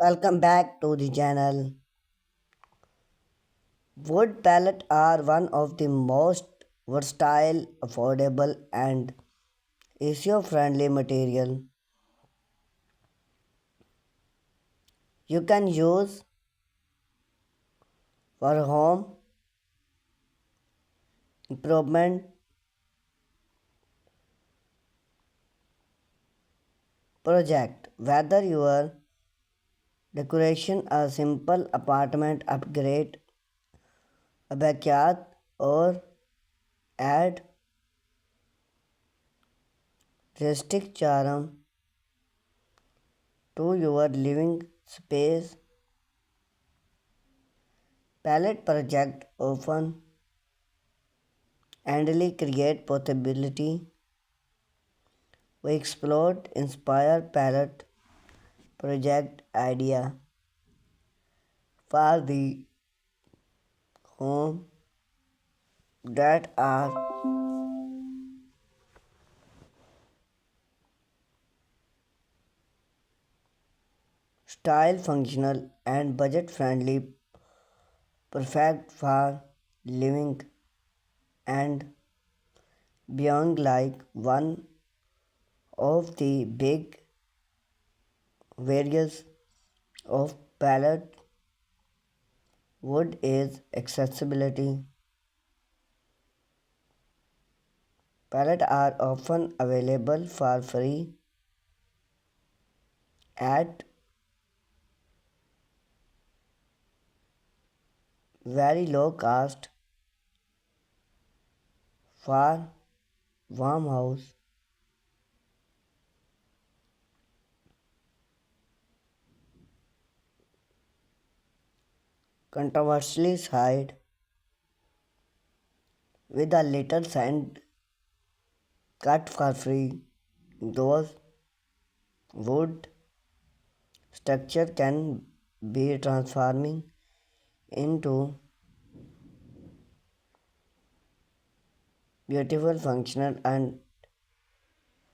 Welcome back to the channel. Wood pallets are one of the most versatile, affordable, and eco-friendly material you can use for home improvement project. Whether your decoration a simple apartment upgrade, a backyard, or add rustic charm to your living space, palette project often endlessly create possibility. We explored Inspire Palette project idea for the home that are style functional and budget friendly, perfect for living and beyond. Like one of the big various of palette wood is accessibility. Palettes are often available for free at very low cost for warm house. Controversially side with a little sand cut for free. Those wood structure can be transforming into beautiful functional and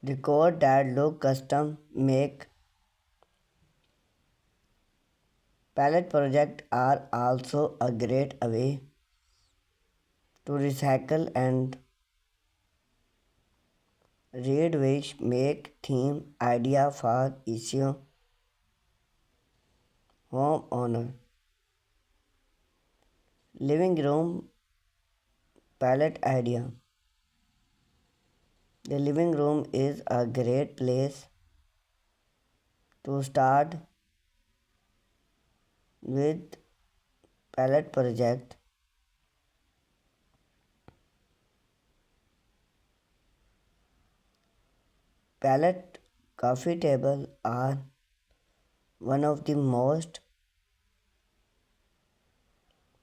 decor that look custom make. Palette projects are also a great way to recycle and read which make theme idea for issue homeowner. Living room palette idea. The living room is a great place to start with palette project. Palette coffee table are one of the most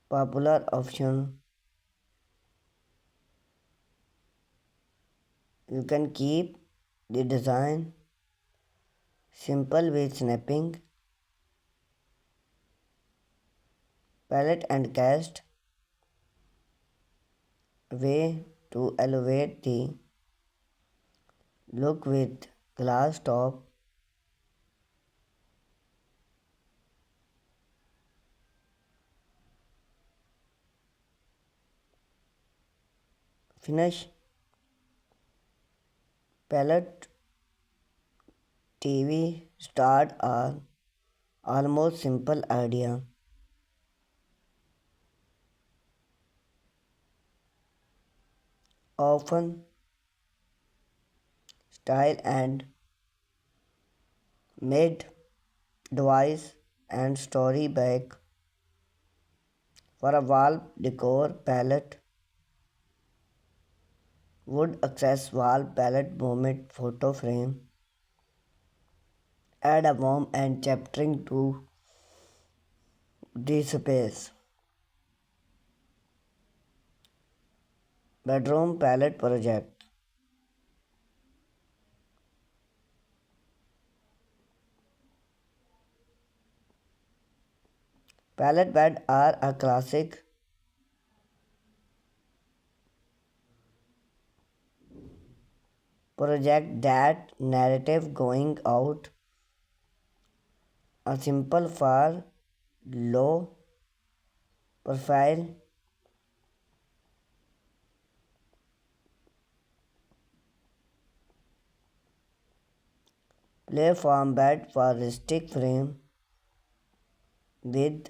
popular option. You can keep the design simple with snapping palette and cast way to elevate the look with glass top finish. Palette TV start are almost simple idea, often style and made device and story back for a wall decor palette would access wall palette moment photo frame add a warm and chaptering to the space. Bedroom palette project. Palette bed are a classic project that narrative going out A simple for low profile platform bed for rustic frame with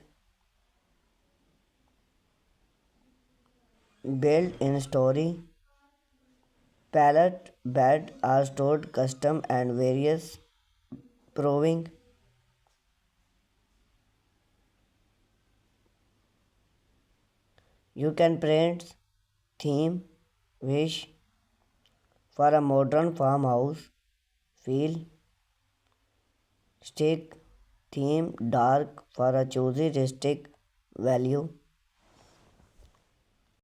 built-in story. Pallet bed are stored custom and various proving you can print theme wish for a modern farmhouse feel stick theme dark for a choosy rustic value